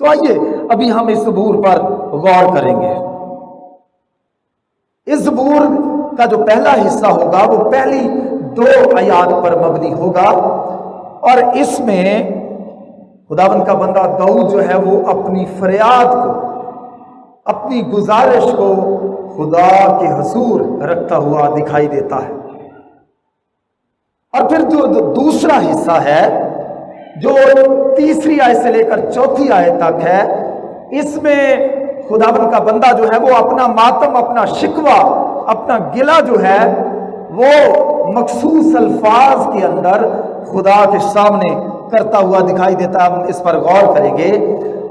آئیے ابھی ہم اس زبور پر غور کریں گے۔ اس زبور کا جو پہلا حصہ ہوگا وہ پہلی 2 آیات پر مبنی ہوگا، اور اس میں خداوند کا بندہ داؤد جو ہے وہ اپنی فریاد کو، اپنی گزارش کو خدا کے حضور رکھتا ہوا دکھائی دیتا ہے۔ اور پھر جو دوسرا حصہ ہے جو 3 آیت سے لے کر 4 آیت تک ہے، اس میں خداوند کا بندہ جو ہے وہ اپنا ماتم، اپنا شکوہ، اپنا گلہ جو ہے وہ مخصوص الفاظ کے اندر خدا کے سامنے کرتا ہوا دکھائی دیتا ہے۔ ہم اس پر غور کریں گے۔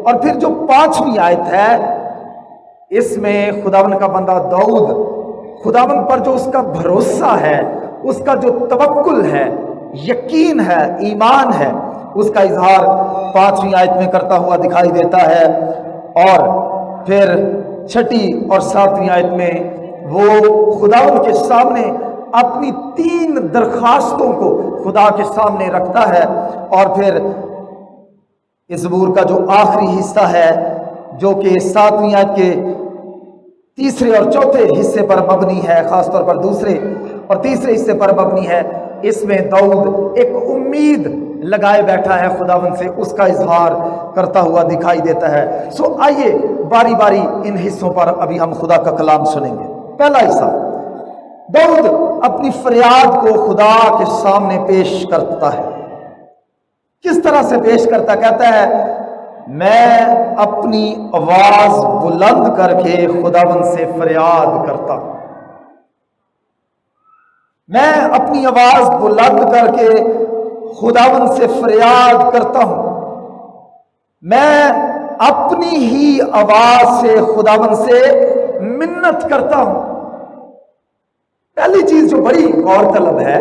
اور پھر جو 5ویں آیت ہے، اس میں خداوند کا بندہ داؤد خداوند پر جو اس کا بھروسہ ہے، اس کا جو توکل ہے، یقین ہے، ایمان ہے، اس کا اظہار 5ویں آیت میں کرتا ہوا دکھائی دیتا ہے۔ اور پھر 6 اور 7ویں آیت میں وہ خداوند کے سامنے اپنی 3 درخواستوں کو خدا کے سامنے رکھتا ہے۔ اور پھر اس زبور کا جو آخری حصہ ہے، جو کہ 7ویں آیت کے 3 اور 4 حصے پر مبنی ہے، خاص طور پر 2 اور 3 حصے پر مبنی ہے، اس میں داؤد ایک امید لگائے بیٹھا ہے خداوند سے، اس کا اظہار کرتا ہوا دکھائی دیتا ہے۔ آئیے باری باری ان حصوں پر ابھی ہم خدا کا کلام سنیں گے۔ پہلا حصہ، داؤد اپنی فریاد کو خدا کے سامنے پیش کرتا ہے۔ کس طرح سے پیش کرتا؟ کہتا ہے میں اپنی آواز بلند کر کے خداوند سے فریاد کرتا ہوں۔ میں اپنی آواز بلند کر کے خداوند سے فریاد کرتا ہوں۔ میں اپنی ہی آواز سے خداوند سے منت کرتا ہوں۔ پہلی چیز جو بڑی غور طلب ہے،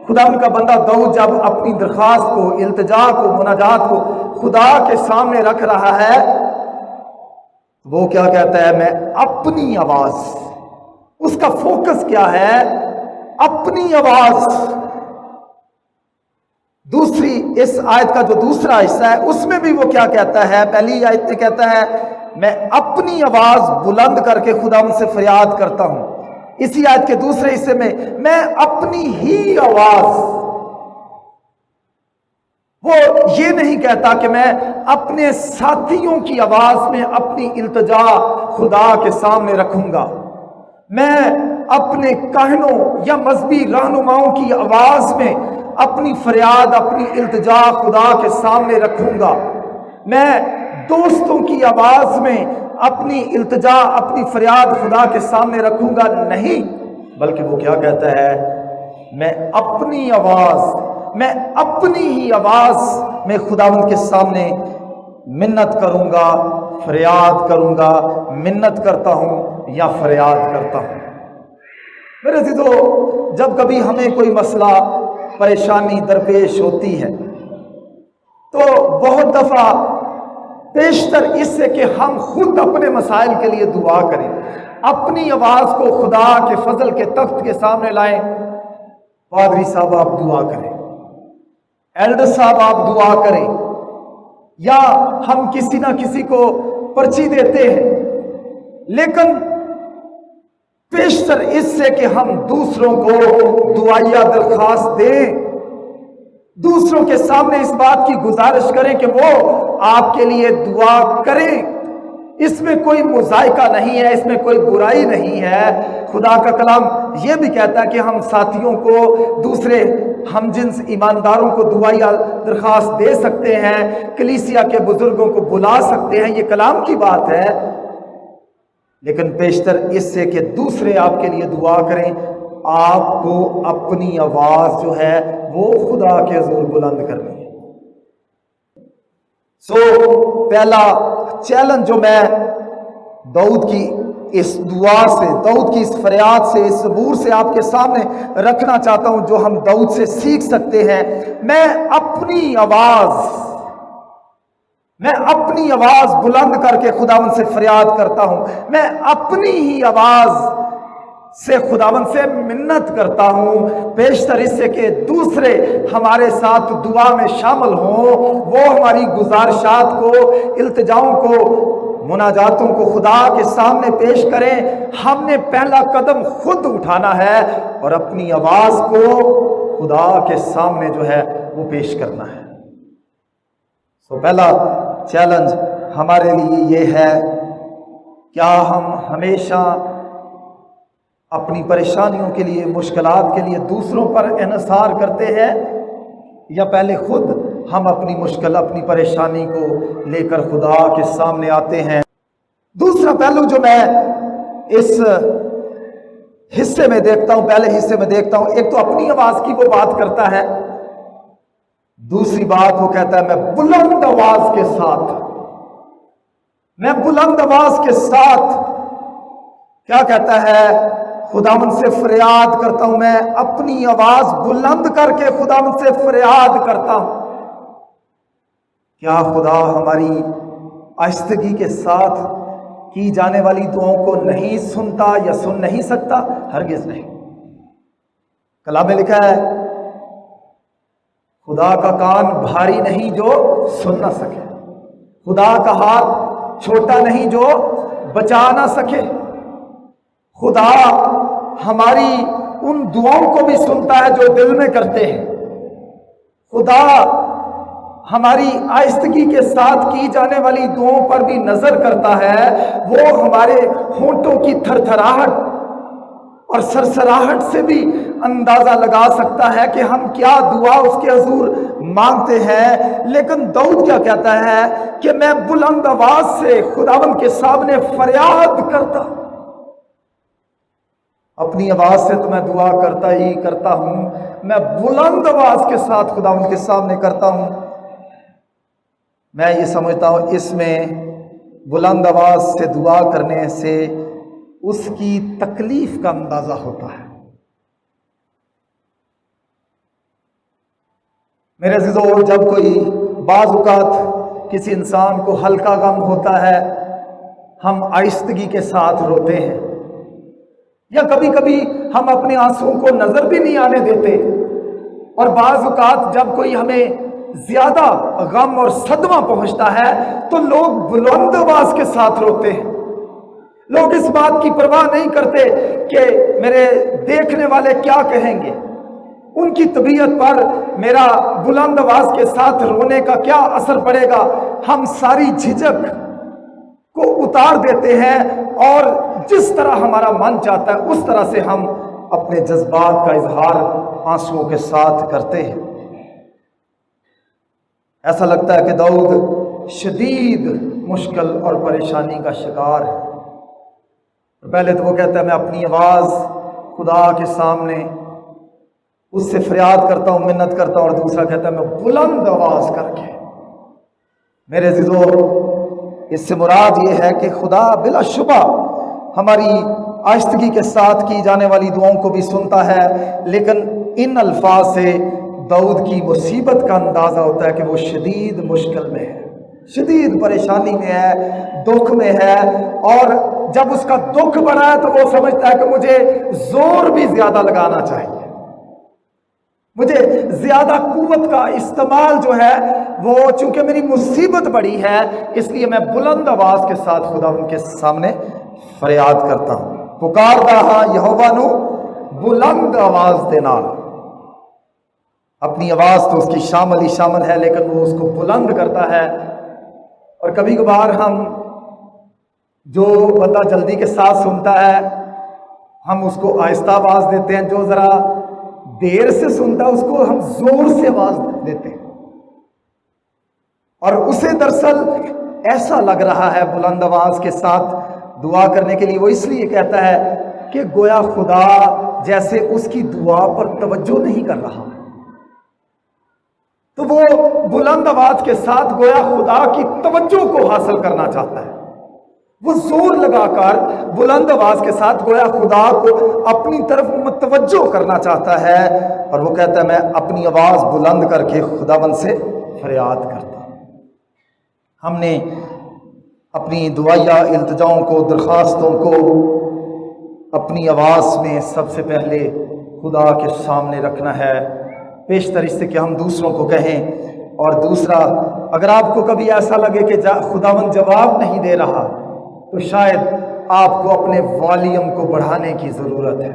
خداوند کا بندہ داؤد جب اپنی درخواست کو، التجا کو، مناجات کو خدا کے سامنے رکھ رہا ہے، وہ کیا کہتا ہے؟ میں اپنی آواز، اس کا فوکس کیا ہے؟ اپنی آواز۔ دوسری اس آیت کا جو دوسرا حصہ ہے، اس میں بھی وہ کیا کہتا ہے؟ پہلی آیت میں کہتا ہے میں اپنی آواز بلند کر کے خداوند سے فریاد کرتا ہوں۔ اسی آیت کے دوسرے حصے میں اپنی ہی آواز، وہ یہ نہیں کہتا کہ میں اپنے ساتھیوں کی آواز میں اپنی التجا خدا کے سامنے رکھوں گا، میں اپنے کاہنوں یا مذہبی رہنماؤں کی آواز میں اپنی فریاد، اپنی التجا خدا کے سامنے رکھوں گا، میں دوستوں کی آواز میں اپنی التجا، اپنی فریاد خدا کے سامنے رکھوں گا، نہیں، بلکہ وہ کیا کہتا ہے؟ میں اپنی آواز، میں اپنی ہی آواز میں خداوند کے سامنے منت کروں گا، فریاد کروں گا، منت کرتا ہوں یا فریاد کرتا ہوں۔ میرے عزیزو، جب کبھی ہمیں کوئی مسئلہ، پریشانی درپیش ہوتی ہے تو بہت دفعہ بیشتر اس سے کہ ہم خود اپنے مسائل کے لیے دعا کریں، اپنی آواز کو خدا کے فضل کے تخت کے سامنے لائیں۔ پادری صاحب آپ دعا کریں، ایلڈر صاحب آپ دعا کریں، یا ہم کسی نہ کسی کو پرچی دیتے ہیں، لیکن بیشتر اس سے کہ ہم دوسروں کو دعائیہ درخواست دیں، دوسروں کے سامنے اس بات کی گزارش کریں کہ وہ آپ کے لیے دعا کریں، اس میں کوئی مذائقہ نہیں ہے، اس میں کوئی برائی نہیں ہے۔ خدا کا کلام یہ بھی کہتا ہے کہ ہم ساتھیوں کو، دوسرے ہم جنس ایمانداروں کو دعائیہ درخواست دے سکتے ہیں، کلیسیا کے بزرگوں کو بلا سکتے ہیں، یہ کلام کی بات ہے، لیکن بیشتر اس سے کہ دوسرے آپ کے لیے دعا کریں، آپ کو اپنی آواز جو ہے وہ خدا کے حضور بلند کرنی ہے۔ پہلا چیلنج جو میں داؤد کی اس دعا سے، داؤد کی اس فریاد سے، اس زبور سے آپ کے سامنے رکھنا چاہتا ہوں، جو ہم داؤد سے سیکھ سکتے ہیں، میں اپنی آواز بلند کر کے خداوند سے فریاد کرتا ہوں، میں اپنی ہی آواز سے خداوند سے منت کرتا ہوں، پیشتر اس سے کہ دوسرے ہمارے ساتھ دعا میں شامل ہوں، وہ ہماری گزارشات کو، التجاؤں کو، مناجاتوں کو خدا کے سامنے پیش کریں۔ ہم نے پہلا قدم خود اٹھانا ہے اور اپنی آواز کو خدا کے سامنے جو ہے وہ پیش کرنا ہے۔ پہلا چیلنج ہمارے لیے یہ ہے، کیا ہم ہمیشہ اپنی پریشانیوں کے لیے، مشکلات کے لیے دوسروں پر انحصار کرتے ہیں، یا پہلے خود ہم اپنی مشکل، اپنی پریشانی کو لے کر خدا کے سامنے آتے ہیں؟ دوسرا پہلو جو میں اس حصے میں دیکھتا ہوں، پہلے حصے میں دیکھتا ہوں، ایک تو اپنی آواز کی وہ بات کرتا ہے، دوسری بات وہ کہتا ہے میں بلند آواز کے ساتھ، میں بلند آواز کے ساتھ کیا کہتا ہے؟ خداوند سے فریاد کرتا ہوں، میں اپنی آواز بلند کر کے خداوند سے فریاد کرتا ہوں۔ کیا خدا ہماری آہستگی کے ساتھ کی جانے والی دعاؤں کو نہیں سنتا یا سن نہیں سکتا؟ ہرگز نہیں۔ کلام میں لکھا ہے خدا کا کان بھاری نہیں جو سن نہ سکے، خدا کا ہاتھ چھوٹا نہیں جو بچا نہ سکے۔ خدا ہماری ان دعاؤں کو بھی سنتا ہے جو دل میں کرتے ہیں۔ خدا ہماری آہستگی کے ساتھ کی جانے والی دعاؤں پر بھی نظر کرتا ہے، وہ ہمارے ہونٹوں کی تھرتھراہٹ اور سرسراہٹ سے بھی اندازہ لگا سکتا ہے کہ ہم کیا دعا اس کے حضور مانگتے ہیں۔ لیکن داؤد کیا کہتا ہے کہ میں بلند آواز سے خداوند کے سامنے فریاد کرتا، اپنی آواز سے تو میں دعا کرتا ہی کرتا ہوں، میں بلند آواز کے ساتھ خداوند کے سامنے کرتا ہوں۔ میں یہ سمجھتا ہوں اس میں بلند آواز سے دعا کرنے سے اس کی تکلیف کا اندازہ ہوتا ہے۔ میرے عزیزو، جب کوئی بعض اوقات کسی انسان کو ہلکا غم ہوتا ہے، ہم آہستگی کے ساتھ روتے ہیں، یا کبھی کبھی ہم اپنے آنسوؤں کو نظر بھی نہیں آنے دیتے، اور بعض اوقات جب کوئی ہمیں زیادہ غم اور صدمہ پہنچتا ہے تو لوگ بلند آواز کے ساتھ روتے ہیں۔ لوگ اس بات کی پرواہ نہیں کرتے کہ میرے دیکھنے والے کیا کہیں گے، ان کی طبیعت پر میرا بلند آواز کے ساتھ رونے کا کیا اثر پڑے گا۔ ہم ساری جھجک کو اتار دیتے ہیں اور جس طرح ہمارا من چاہتا ہے اس طرح سے ہم اپنے جذبات کا اظہار آنسوؤں کے ساتھ کرتے ہیں۔ ایسا لگتا ہے کہ داؤد شدید مشکل اور پریشانی کا شکار ہے۔ پہلے تو وہ کہتا ہے میں اپنی آواز خدا کے سامنے اس سے فریاد کرتا ہوں، منت کرتا ہوں، اور دوسرا کہتا ہے میں بلند آواز کر کے۔ میرے عزیزو، اس سے مراد یہ ہے کہ خدا بلا شبہ ہماری آہستگی کے ساتھ کی جانے والی دعاؤں کو بھی سنتا ہے، لیکن ان الفاظ سے داؤد کی مصیبت کا اندازہ ہوتا ہے کہ وہ شدید مشکل میں ہے، شدید پریشانی میں ہے، دکھ میں ہے، اور جب اس کا دکھ بڑھا ہے تو وہ سمجھتا ہے کہ مجھے زور بھی زیادہ لگانا چاہیے، مجھے زیادہ قوت کا استعمال جو ہے وہ، چونکہ میری مصیبت بڑی ہے اس لیے میں بلند آواز کے ساتھ خدا ان کے سامنے فریاد کرتا ہوں۔ پکاردا ہاں یہوہ نو بلند آواز دے نال۔ اپنی آواز تو اس کی شامل ہی شامل ہے، لیکن وہ اس کو بلند کرتا ہے۔ اور کبھی کبھار ہم جو بندہ جلدی کے ساتھ سنتا ہے ہم اس کو آہستہ آواز دیتے ہیں، جو ذرا دیر سے سنتا ہے اس کو ہم زور سے آواز دیتے ہیں، اور اسے دراصل ایسا لگ رہا ہے بلند آواز کے ساتھ دعا کرنے کے لیے، وہ اس لیے کہتا ہے کہ گویا خدا جیسے اس کی دعا پر توجہ نہیں کر رہا، تو وہ بلند آواز کے ساتھ گویا خدا کی توجہ کو حاصل کرنا چاہتا ہے، وہ زور لگا کر بلند آواز کے ساتھ گویا خدا کو اپنی طرف متوجہ کرنا چاہتا ہے، اور وہ کہتا ہے میں اپنی آواز بلند کر کے خداوند سے فریاد کرتا ہوں۔ ہم نے اپنی دعائیا التجاؤں کو، درخواستوں کو اپنی آواز میں سب سے پہلے خدا کے سامنے رکھنا ہے، پیشتر اس سے کہ ہم دوسروں کو کہیں۔ اور دوسرا، اگر آپ کو کبھی ایسا لگے کہ خداوند جواب نہیں دے رہا، تو شاید آپ کو اپنے والیوم کو بڑھانے کی ضرورت ہے۔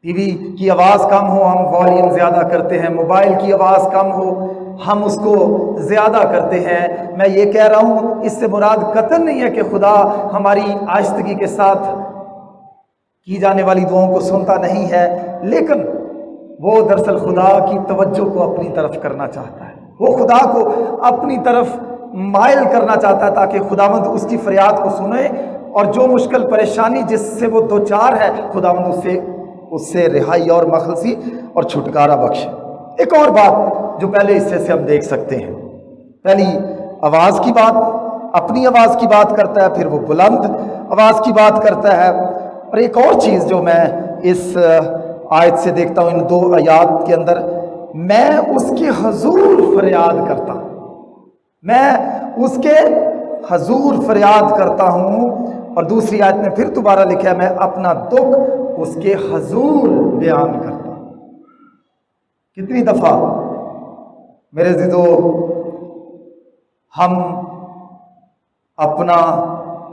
ٹی وی کی آواز کم ہو، ہم والیوم زیادہ کرتے ہیں، موبائل کی آواز کم ہو، ہم اس کو زیادہ کرتے ہیں۔ میں یہ کہہ رہا ہوں، اس سے مراد قطعاً نہیں ہے کہ خدا ہماری آہستگی کے ساتھ کی جانے والی دعاؤں کو سنتا نہیں ہے، لیکن وہ دراصل خدا کی توجہ کو اپنی طرف کرنا چاہتا ہے، وہ خدا کو اپنی طرف مائل کرنا چاہتا ہے تاکہ خداوند اس کی فریاد کو سنے، اور جو مشکل پریشانی جس سے وہ دوچار ہے، خداوند اس سے رہائی اور مخلصی اور چھٹکارا بخشے۔ ایک اور بات جو پہلے حصے سے ہم دیکھ سکتے ہیں، پہلی آواز کی بات، اپنی آواز کی بات کرتا ہے، پھر وہ بلند آواز کی بات کرتا ہے۔ اور ایک اور چیز جو میں اس آیت سے دیکھتا ہوں، ان دو آیات کے اندر، میں اس کے حضور فریاد کرتا ہوں، میں اس کے حضور فریاد کرتا ہوں۔ اور دوسری آیت میں پھر دوبارہ لکھا ہے، میں اپنا دکھ اس کے حضور بیان کرتا ہوں۔ کتنی دفعہ میرے عزیزو ہم اپنا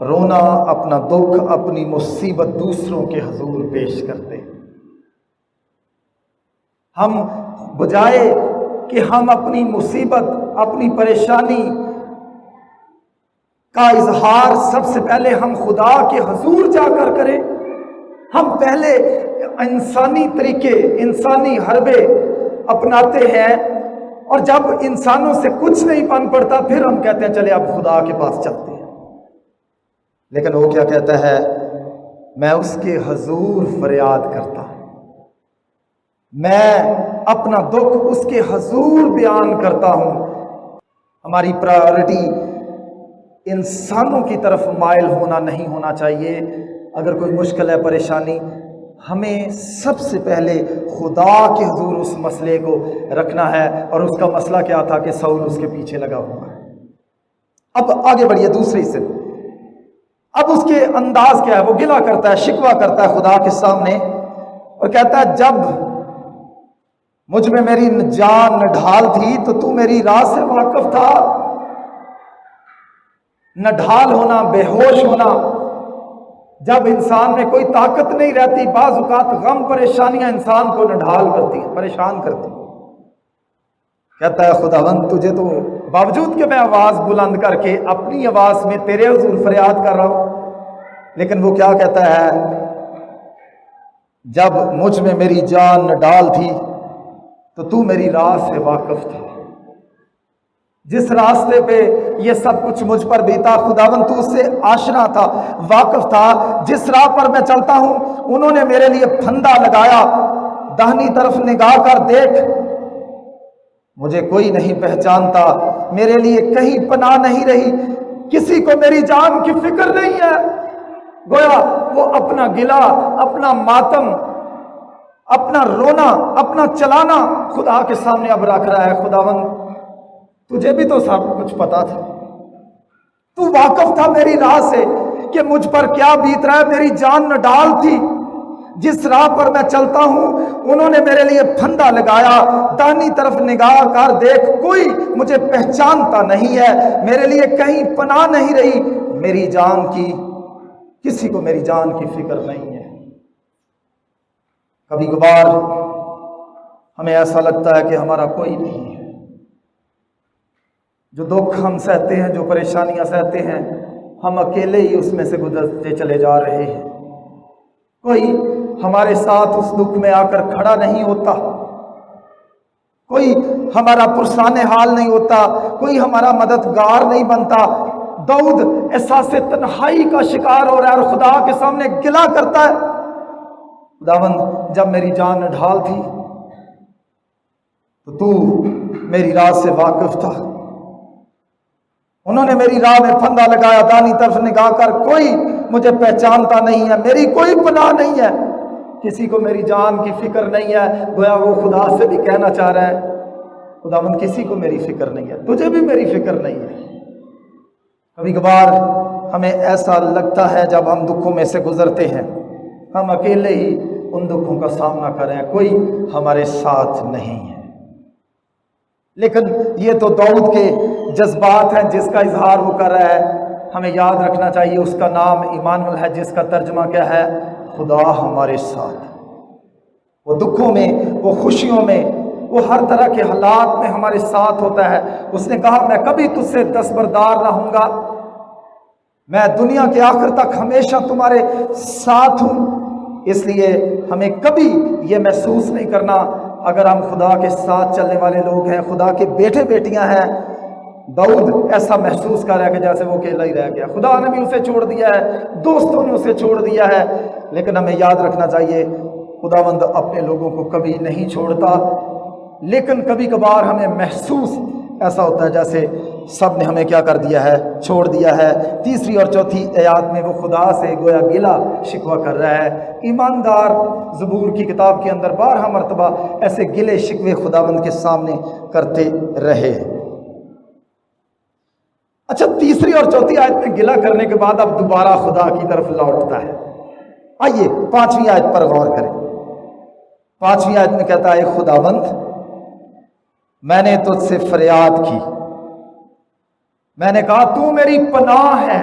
رونا، اپنا دکھ، اپنی مصیبت دوسروں کے حضور پیش کرتے ہیں۔ ہم بجائے کہ ہم اپنی مصیبت، اپنی پریشانی کا اظہار سب سے پہلے ہم خدا کے حضور جا کر کریں، ہم پہلے انسانی طریقے، انسانی حربے اپناتے ہیں، اور جب انسانوں سے کچھ نہیں بن پڑتا پھر ہم کہتے ہیں چلے اب خدا کے پاس چلتے ہیں۔ لیکن وہ کیا کہتا ہے؟ میں اس کے حضور فریاد کرتا ہوں، میں اپنا دکھ اس کے حضور بیان کرتا ہوں۔ ہماری پرائورٹی انسانوں کی طرف مائل ہونا نہیں ہونا چاہیے۔ اگر کوئی مشکل ہے، پریشانی، ہمیں سب سے پہلے خدا کے حضور اس مسئلے کو رکھنا ہے۔ اور اس کا مسئلہ کیا تھا کہ سول اس کے پیچھے لگا ہوا ہے۔ اب آگے بڑھیے دوسرے سے، اب اس کے انداز کیا ہے؟ وہ گلہ کرتا ہے، شکوہ کرتا ہے خدا کے سامنے، اور کہتا ہے جب مجھ میں میری جان نڈھال تھی تو تو میری راہ سے واقف تھا۔ نڈھال ہونا، بے ہوش ہونا، جب انسان میں کوئی طاقت نہیں رہتی، بعض اوقات غم پریشانیاں انسان کو نڈھال کرتی ہیں، پریشان کرتی ہیں۔ کہتا ہے خداوند تجھے تو باوجود کہ میں آواز بلند کر کے اپنی آواز میں تیرے حضور فریاد کر رہا ہوں، لیکن وہ کیا کہتا ہے؟ جب مجھ میں میری جان نڈال تھی تو میری راہ سے واقف تھا۔ جس راستے پہ یہ سب کچھ مجھ پر بیتا، خداوند تو اس سے آشنا تھا، واقف تھا۔ جس راہ پر میں چلتا ہوں انہوں نے میرے لیے پھندا لگایا، داہنی طرف نگاہ کر دیکھ، مجھے کوئی نہیں پہچانتا، میرے لیے کہیں پناہ نہیں رہی، کسی کو میری جان کی فکر نہیں ہے۔ گویا وہ اپنا گلہ، اپنا ماتم، اپنا رونا، اپنا چلانا خدا کے سامنے اب رکھ رہا ہے۔ خداوند تجھے بھی تو سب کچھ پتا تھا، تو واقف تھا میری راہ سے کہ مجھ پر کیا بیت رہا ہے، میری جان نڈال تھی، جس راہ پر میں چلتا ہوں انہوں نے میرے لیے پھندا لگایا، داہنی طرف نگاہ کر دیکھ، کوئی مجھے پہچانتا نہیں ہے، میرے لیے کہیں پناہ نہیں رہی، میری جان کی، کسی کو میری جان کی فکر نہیں ہے۔ کبھی کبھار ہمیں ایسا لگتا ہے کہ ہمارا کوئی نہیں ہے، جو دکھ ہم سہتے ہیں، جو پریشانیاں سہتے ہیں، ہم اکیلے ہی اس میں سے گزرتے چلے جا رہے ہیں، کوئی ہمارے ساتھ اس دکھ میں آ کر کھڑا نہیں ہوتا، کوئی ہمارا پرسان حال نہیں ہوتا، کوئی ہمارا مددگار نہیں بنتا۔ داؤد احساس تنہائی کا شکار ہو رہا ہے اور خدا کے سامنے گلہ کرتا ہے، خداوند جب میری جان ڈھال تھی تو میری راہ سے واقف تھا، انہوں نے میری راہ میں پھندا لگایا، داہنی طرف نگاہ کر کوئی مجھے پہچانتا نہیں ہے، میری کوئی پناہ نہیں ہے، کسی کو میری جان کی فکر نہیں ہے۔ گویا وہ خدا سے بھی کہنا چاہ رہا ہے خداوند کسی کو میری فکر نہیں ہے، تجھے بھی میری فکر نہیں ہے۔ کبھی کبھار ہمیں ایسا لگتا ہے جب ہم دکھوں میں سے گزرتے ہیں ہم اکیلے ہی ان دکھوں کا سامنا کر رہے ہیں، کوئی ہمارے ساتھ نہیں ہے۔ لیکن یہ تو داؤد کے جذبات ہیں جس کا اظہار وہ کر رہا ہے۔ ہمیں یاد رکھنا چاہیے اس کا نام ایمانویل ہے، جس کا ترجمہ کیا ہے؟ خدا ہمارے ساتھ۔ وہ دکھوں میں، وہ خوشیوں میں، وہ ہر طرح کے حالات میں ہمارے ساتھ ہوتا ہے۔ اس نے کہا میں کبھی تجھ سے دستبردار نہ ہوں گا، میں دنیا کے آخر تک ہمیشہ تمہارے ساتھ ہوں۔ اس لیے ہمیں کبھی یہ محسوس نہیں کرنا، اگر ہم خدا کے ساتھ چلنے والے لوگ ہیں، خدا کے بیٹے بیٹیاں ہیں۔ داؤد ایسا محسوس کر رہا ہے کہ جیسے وہ اکیلا ہی رہ گیا، خدا نے بھی اسے چھوڑ دیا ہے، دوستوں نے اسے چھوڑ دیا ہے۔ لیکن ہمیں یاد رکھنا چاہیے خداوند اپنے لوگوں کو کبھی نہیں چھوڑتا، لیکن کبھی کبھار ہمیں محسوس ایسا ہوتا ہے جیسے سب نے ہمیں کیا کر دیا ہے؟ چھوڑ دیا ہے۔ تیسری اور چوتھی آیات میں وہ خدا سے گویا گلا شکوہ کر رہا ہے۔ ایماندار زبور کی کتاب کے اندر 12 مرتبہ ایسے گلے شکوے خداوند کے سامنے کرتے رہے۔ اچھا، تیسری اور چوتھی آیت میں گلا کرنے کے بعد اب دوبارہ خدا کی طرف لوٹتا ہے۔ آئیے 5ویں آیت پر غور کریں۔ 5ویں آیت میں کہتا ہے خداوند میں نے تجھ سے فریاد کی، میں نے کہا تو میری پناہ ہے۔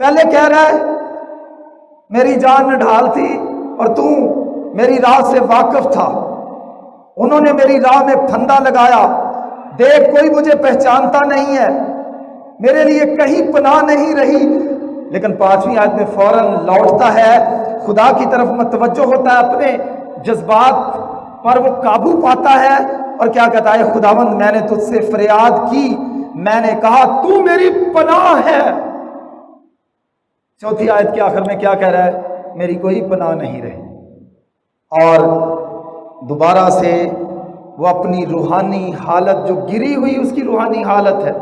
پہلے کہہ رہا ہے میری جان نڈھال تھی اور تو میری راہ سے واقف تھا، انہوں نے میری راہ میں پھندا لگایا، دیکھ کوئی مجھے پہچانتا نہیں ہے، میرے لیے کہیں پناہ نہیں رہی۔ لیکن 5ویں آیت میں فوراً لوٹتا ہے، خدا کی طرف متوجہ ہوتا ہے، اپنے جذبات پر وہ قابو پاتا ہے اور کیا کہتا ہے؟ خداوند میں نے تجھ سے فریاد کی، میں نے کہا تو میری پناہ ہے۔ چوتھی آیت کے آخر میں کیا کہہ رہا ہے؟ میری کوئی پناہ نہیں رہی۔ اور دوبارہ سے وہ اپنی روحانی حالت جو گری ہوئی اس کی روحانی حالت ہے،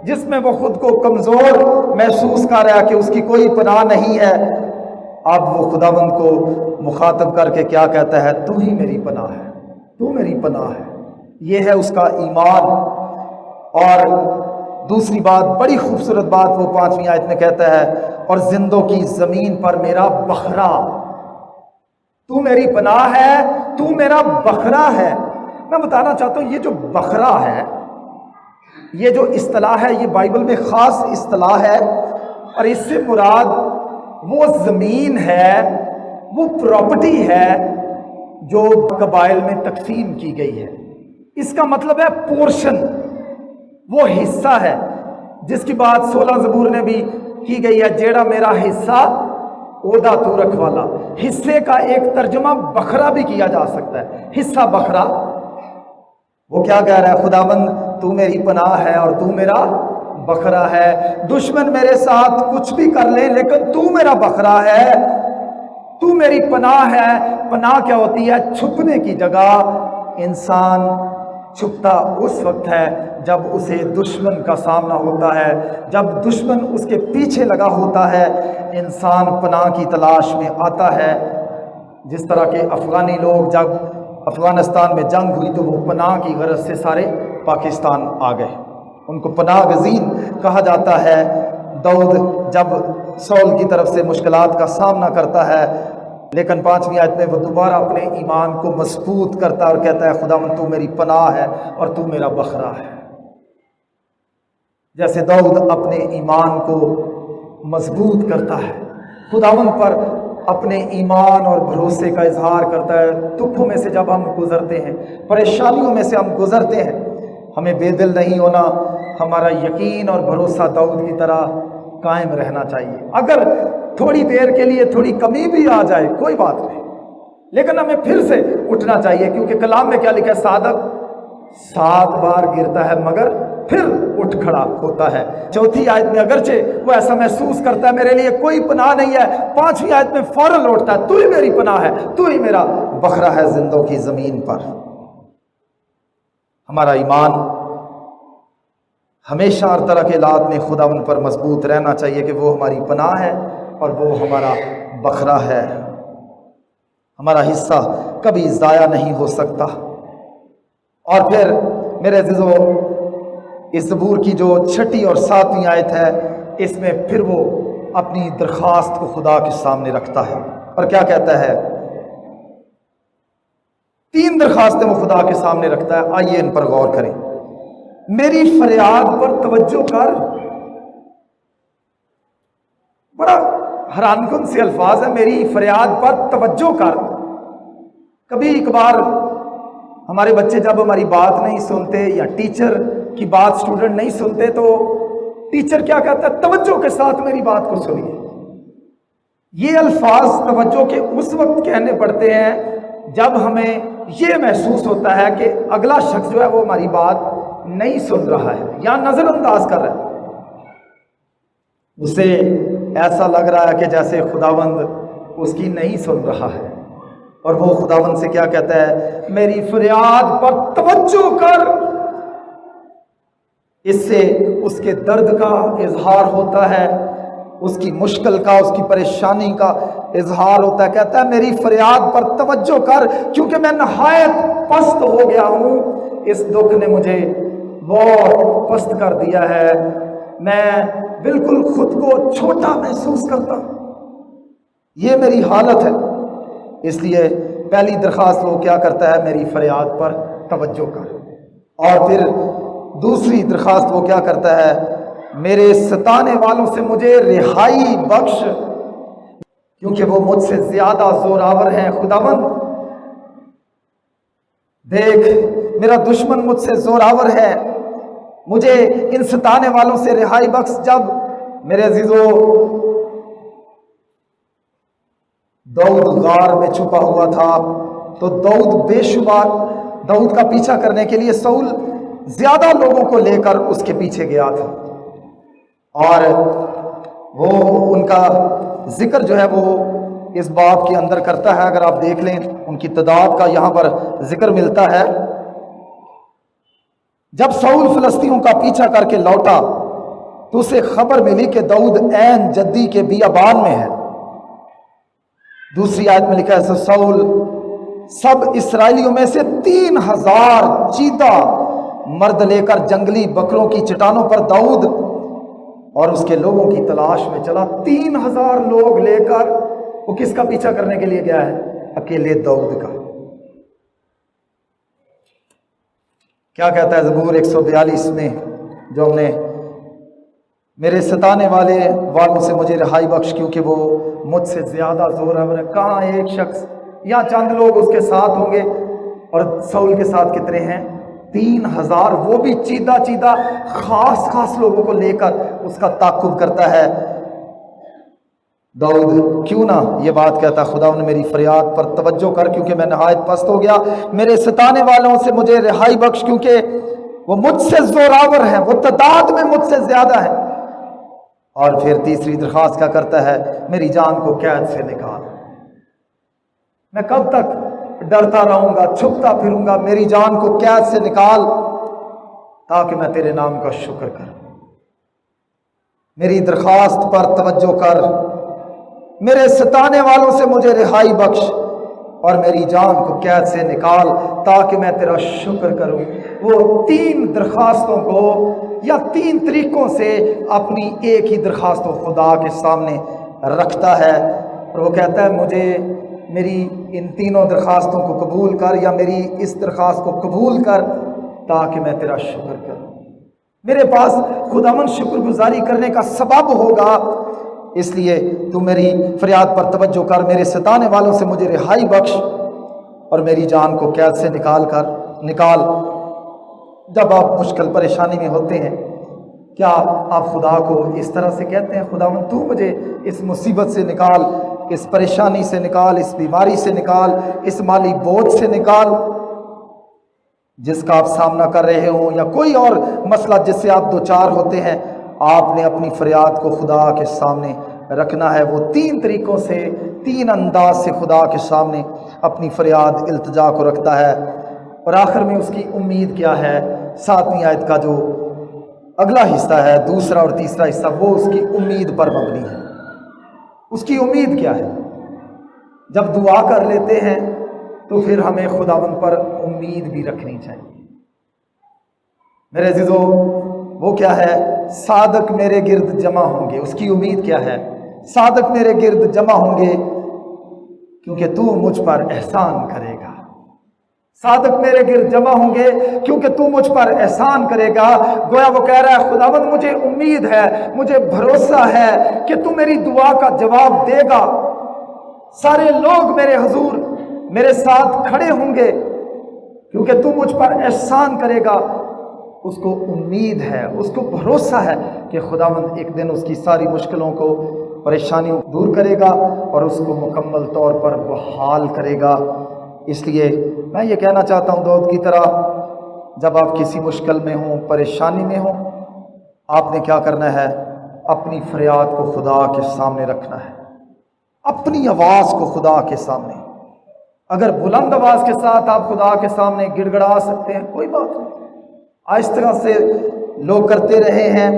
جس میں وہ خود کو کمزور محسوس کر رہا ہے کہ اس کی کوئی پناہ نہیں ہے، اب وہ خداوند کو مخاطب کر کے کیا کہتا ہے؟ تو ہی میری پناہ ہے، تو میری پناہ ہے۔ یہ ہے اس کا ایمان۔ اور دوسری بات، بڑی خوبصورت بات وہ 5ویں آیت میں کہتا ہے اور زندوں کی زمین پر میرا بکھرا، تو میری پناہ ہے، تو میرا بکھرا ہے۔ میں بتانا چاہتا ہوں یہ جو بکھرا ہے، یہ جو اصطلاح ہے، یہ بائبل میں خاص اصطلاح ہے، اور اس سے مراد وہ زمین ہے، وہ پراپرٹی ہے جو قبائل میں تقسیم کی گئی ہے۔ اس کا مطلب ہے پورشن، وہ حصہ ہے جس کی بات 16 زبور نے بھی کی گئی ہے، جیڑا میرا حصہ اودا تو رکھوالا۔ حصے کا ایک ترجمہ بکھرا بھی کیا جا سکتا ہے، حصہ بکھرا۔ وہ کیا کہہ رہا ہے؟ خداوند تو میری پناہ ہے اور تو میرا بکھرا ہے، دشمن میرے ساتھ کچھ بھی کر لیں لیکن تو میرا بکھرا ہے، تو میری پناہ ہے۔ پناہ کیا ہوتی ہے؟ چھپنے کی جگہ۔ انسان چھپتا اس وقت ہے جب اسے دشمن کا سامنا ہوتا ہے، جب دشمن اس کے پیچھے لگا ہوتا ہے، انسان پناہ کی تلاش میں آتا ہے۔ جس طرح کے افغانی لوگ جب افغانستان میں جنگ ہوئی تو وہ پناہ کی غرض سے سارے پاکستان آ گئے، ان کو پناہ گزین کہا جاتا ہے۔ داؤد جب سول کی طرف سے مشکلات کا سامنا کرتا ہے، لیکن 5ویں آیت میں وہ دوبارہ اپنے ایمان کو مضبوط کرتا ہے اور کہتا ہے خداوند تو میری پناہ ہے اور تو میرا بکھرا ہے۔ جیسے داؤد اپنے ایمان کو مضبوط کرتا ہے، خداوند پر اپنے ایمان اور بھروسے کا اظہار کرتا ہے۔ دکھوں میں سے جب ہم گزرتے ہیں، پریشانیوں میں سے ہم گزرتے ہیں، ہمیں بے دل نہیں ہونا، ہمارا یقین اور بھروسہ داؤد کی طرح قائم رہنا چاہیے۔ اگر تھوڑی دیر کے لیے تھوڑی کمی بھی آ جائے کوئی بات نہیں، لیکن ہمیں پھر سے اٹھنا چاہیے، کیونکہ کلام میں کیا لکھا ہے؟ صادق 7 بار گرتا ہے مگر پھر اٹھ کھڑا ہوتا ہے۔ چوتھی آیت میں اگرچہ وہ ایسا محسوس کرتا ہے میرے لیے کوئی پناہ نہیں ہے، 5ویں آیت میں فوراً لوٹتا ہے تو ہی میری پناہ ہے، تو ہی میرا بکھرا ہے زندوں کی زمین پر۔ ہمارا ایمان ہمیشہ ہر طرح کے حالات میں خداوند پر مضبوط رہنا چاہیے کہ وہ ہماری پناہ ہے اور وہ ہمارا بکھرا ہے، ہمارا حصہ کبھی ضائع نہیں ہو سکتا۔ اور پھر میرے عزیزو، اس زبور کی جو 6 اور 7 آیت ہے، اس میں پھر وہ اپنی درخواست کو خدا کے سامنے رکھتا ہے اور کیا کہتا ہے؟ 3 درخواستیں وہ خدا کے سامنے رکھتا ہے، آئیے ان پر غور کریں۔ میری فریاد پر توجہ کر، بڑا حیران کن سے الفاظ ہیں، میری فریاد پر توجہ کر۔ کبھی کبھار ہمارے بچے جب ہماری بات نہیں سنتے یا ٹیچر کی بات اسٹوڈنٹ نہیں سنتے تو ٹیچر کیا کہتا ہے؟ توجہ کے ساتھ میری بات کو سنیے۔ یہ الفاظ توجہ کے اس وقت کہنے پڑتے ہیں جب ہمیں یہ محسوس ہوتا ہے کہ اگلا شخص جو ہے وہ ہماری بات نہیں سن رہا ہے یا نظر انداز کر رہا ہے، اسے ایسا لگ رہا ہے کہ جیسے خداوند اس کی نہیں سن رہا ہے، اور وہ خداوند سے کیا کہتا ہے؟ میری فریاد پر توجہ کر۔ اس سے اس کے درد کا اظہار ہوتا ہے، اس کی مشکل کا، اس کی پریشانی کا اظہار ہوتا ہے۔ کہتا ہے میری فریاد پر توجہ کر، کیونکہ میں نہایت پست ہو گیا ہوں، اس دکھ نے مجھے بہت پست کر دیا ہے، میں بالکل خود کو چھوٹا محسوس کرتا ہوں، یہ میری حالت ہے۔ اس لیے پہلی درخواست وہ کیا کرتا ہے؟ میری فریاد پر توجہ کر۔ اور پھر دوسری درخواست وہ کیا کرتا ہے؟ میرے ستانے والوں سے مجھے رہائی بخش، کیونکہ وہ مجھ سے زیادہ زوراور ہیں۔ خداوند دیکھ، میرا دشمن مجھ سے زوراور ہے، مجھے ان ستانے والوں سے رہائی بخش۔ جب میرے عزیزو داؤد غار میں چھپا ہوا تھا تو داؤد بے شمار داؤد کا پیچھا کرنے کے لیے ساؤل زیادہ لوگوں کو لے کر اس کے پیچھے گیا تھا، اور وہ ان کا ذکر جو ہے وہ اس باب کے اندر کرتا ہے۔ اگر آپ دیکھ لیں ان کی تعداد کا یہاں پر ذکر ملتا ہے۔ جب ساؤل فلسطینیوں کا پیچھا کر کے لوٹا تو اسے خبر ملی کہ داؤد عین جدی کے بیابان میں ہے۔ دوسری آیت میں لکھا ہے ساؤل سب اسرائیلیوں میں سے 3000 چیدہ مرد لے کر جنگلی بکروں کی چٹانوں پر داؤد اور اس کے لوگوں کی تلاش میں چلا۔ 3000 لوگ لے کر وہ کس کا پیچھا کرنے کے لیے گیا ہے؟ اکیلے داؤد کا۔ کیا کہتا ہے زبور 142 میں جو ہم نے، میرے ستانے والوں سے مجھے رہائی بخش، کیونکہ وہ مجھ سے زیادہ زوراور ہے۔ کہاں ایک شخص یا چند لوگ اس کے ساتھ ہوں گے، اور ساؤل کے ساتھ کتنے ہیں؟ 3000، وہ بھی چیدہ خاص لوگوں کو لے کر اس کا تعاقب کرتا ہے۔ داؤد کیوں نہ یہ بات کہتا، خدا نے میری فریاد پر توجہ کر، کیونکہ میں نہایت پست ہو گیا، میرے ستانے والوں سے مجھے رہائی بخش، کیونکہ وہ مجھ سے زوراور ہیں، وہ تعداد میں مجھ سے زیادہ ہے۔ اور پھر تیسری درخواست کیا کرتا ہے؟ میری جان کو قید سے نکال۔ میں کب تک ڈرتا رہوں گا، چھپتا پھروں گا؟ میری جان کو قید سے نکال تاکہ میں تیرے نام کا شکر کروں۔ میری درخواست پر توجہ کر، میرے ستانے والوں سے مجھے رہائی بخش، اور میری جان کو قید سے نکال تاکہ میں تیرا شکر کروں۔ وہ 3 درخواستوں کو یا 3 طریقوں سے اپنی ایک ہی درخواست کو خدا کے سامنے رکھتا ہے، اور وہ کہتا ہے مجھے میری ان 3 درخواستوں کو قبول کر، یا میری اس درخواست کو قبول کر تاکہ میں تیرا شکر کروں۔ میرے پاس خداوند شکر گزاری کرنے کا سبب ہوگا، اس لیے تو میری فریاد پر توجہ کر، میرے ستانے والوں سے مجھے رہائی بخش، اور میری جان کو قید سے نکال۔ جب آپ مشکل پریشانی میں ہوتے ہیں، کیا آپ خدا کو اس طرح سے کہتے ہیں خداوند تو مجھے اس مصیبت سے نکال، اس پریشانی سے نکال، اس بیماری سے نکال، اس مالی بوجھ سے نکال جس کا آپ سامنا کر رہے ہوں، یا کوئی اور مسئلہ جس سے آپ دوچار ہوتے ہیں؟ آپ نے اپنی فریاد کو خدا کے سامنے رکھنا ہے۔ وہ 3 طریقوں سے، 3 انداز سے خدا کے سامنے اپنی فریاد التجا کو رکھتا ہے، اور آخر میں اس کی امید کیا ہے؟ 7ویں آیت کا جو اگلا حصہ ہے، دوسرا اور تیسرا حصہ، وہ اس کی امید پر مبنی ہے۔ اس کی امید کیا ہے؟ جب دعا کر لیتے ہیں تو پھر ہمیں خداوند پر امید بھی رکھنی چاہیے۔ میرے عزیزو، وہ کیا ہے؟ صادق میرے گرد جمع ہوں گے. اس کی امید کیا ہے؟ صادق میرے گرد جمع ہوں گے کیونکہ تو مجھ پر احسان کرے گا. صادق میرے گرد جمع ہوں گے کیونکہ تو مجھ پر احسان کرے گا. گویا وہ کہہ رہا ہے خداوند مجھے امید ہے، مجھے بھروسہ ہے کہ تو میری دعا کا جواب دے گا. سارے لوگ میرے حضور میرے ساتھ کھڑے ہوں گے کیونکہ تو مجھ پر احسان کرے گا. اس کو امید ہے، اس کو بھروسہ ہے کہ خداوند ایک دن اس کی ساری مشکلوں کو، پریشانیوں دور کرے گا اور اس کو مکمل طور پر بحال کرے گا. اس لیے میں یہ کہنا چاہتا ہوں داؤد کی طرح، جب آپ کسی مشکل میں ہوں، پریشانی میں ہوں، آپ نے کیا کرنا ہے؟ اپنی فریاد کو خدا کے سامنے رکھنا ہے، اپنی آواز کو خدا کے سامنے. اگر بلند آواز کے ساتھ آپ خدا کے سامنے گڑ گڑا سکتے ہیں کوئی بات نہیں. آہستہ سے لوگ کرتے رہے ہیں.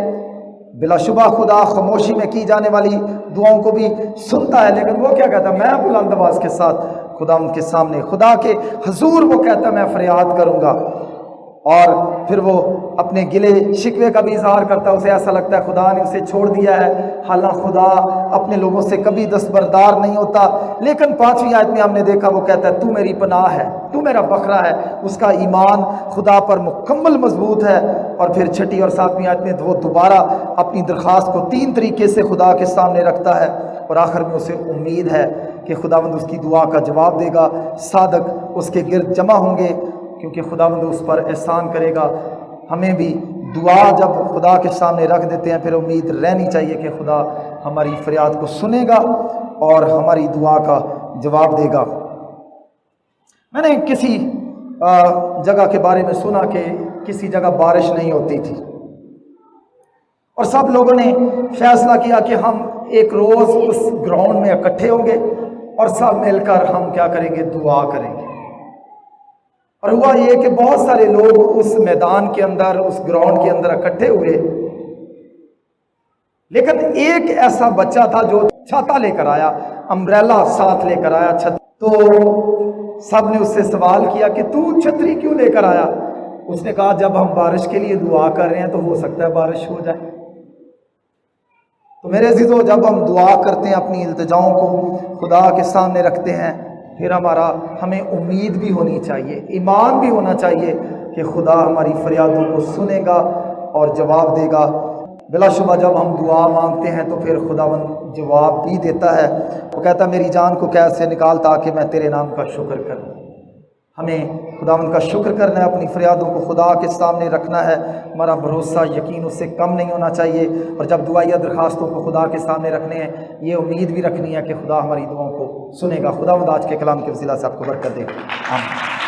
بلا شبہ خدا خاموشی میں کی جانے والی دعاؤں کو بھی سنتا ہے، لیکن وہ کیا کہتا ہے؟ میں بلند آواز کے ساتھ خدا ان کے سامنے، خدا کے حضور وہ کہتا ہے میں فریاد کروں گا. اور پھر وہ اپنے گلے شکوے کا بھی اظہار کرتا ہے. اسے ایسا لگتا ہے خدا نے اسے چھوڑ دیا ہے، حالانکہ خدا اپنے لوگوں سے کبھی دستبردار نہیں ہوتا. لیکن 5ویں آیت میں ہم نے دیکھا وہ کہتا ہے تو میری پناہ ہے، تو میرا بکرا ہے. اس کا ایمان خدا پر مکمل مضبوط ہے. اور پھر 6 اور 7ویں آیت میں وہ دوبارہ اپنی درخواست کو 3 طریقے سے خدا کے سامنے رکھتا ہے، اور آخر میں اسے امید ہے کہ خداوند اس کی دعا کا جواب دے گا. صادق اس کے گرد جمع ہوں گے کیونکہ خداوند اس پر احسان کرے گا. ہمیں بھی دعا جب خدا کے سامنے رکھ دیتے ہیں پھر امید رہنی چاہیے کہ خدا ہماری فریاد کو سنے گا اور ہماری دعا کا جواب دے گا. میں نے کسی جگہ کے بارے میں سنا کہ کسی جگہ بارش نہیں ہوتی تھی اور سب لوگوں نے فیصلہ کیا کہ ہم ایک روز اس گراؤنڈ میں اکٹھے ہوں گے اور سب مل کر ہم کیا کریں گے؟ دعا کریں گے. اور ہوا یہ کہ بہت سارے لوگ اس میدان کے اندر، اس گراؤنڈ کے اندر اکٹھے ہوئے، لیکن ایک ایسا بچہ تھا جو چھاتا لے کر آیا، امبریلا ساتھ لے کر آیا. تو سب نے اس سے سوال کیا کہ تو چھتری کیوں لے کر آیا؟ اس نے کہا جب ہم بارش کے لیے دعا کر رہے ہیں تو ہو سکتا ہے بارش ہو جائے. تو میرے عزیزو، جب ہم دعا کرتے ہیں، اپنی التجاؤں کو خدا کے سامنے رکھتے ہیں، پھر ہمیں امید بھی ہونی چاہیے، ایمان بھی ہونا چاہیے کہ خدا ہماری فریادوں کو سنے گا اور جواب دے گا. بلا شبہ جب ہم دعا مانگتے ہیں تو پھر خداوند جواب بھی دیتا ہے. وہ کہتا ہے میری جان کو قید سے نکال تاکہ میں تیرے نام کا شکر کروں. ہمیں خداوند کا شکر کرنا ہے، اپنی فریادوں کو خدا کے سامنے رکھنا ہے. ہمارا بھروسہ، یقین اس سے کم نہیں ہونا چاہیے. اور جب دعائیہ درخواستوں کو خدا کے سامنے رکھنے ہیں، یہ امید بھی رکھنی ہے کہ خدا ہماری دعاؤں کو سنے گا. خداوند آج کے کلام کے وسیلہ سے آپ کو برکت دے. آمین.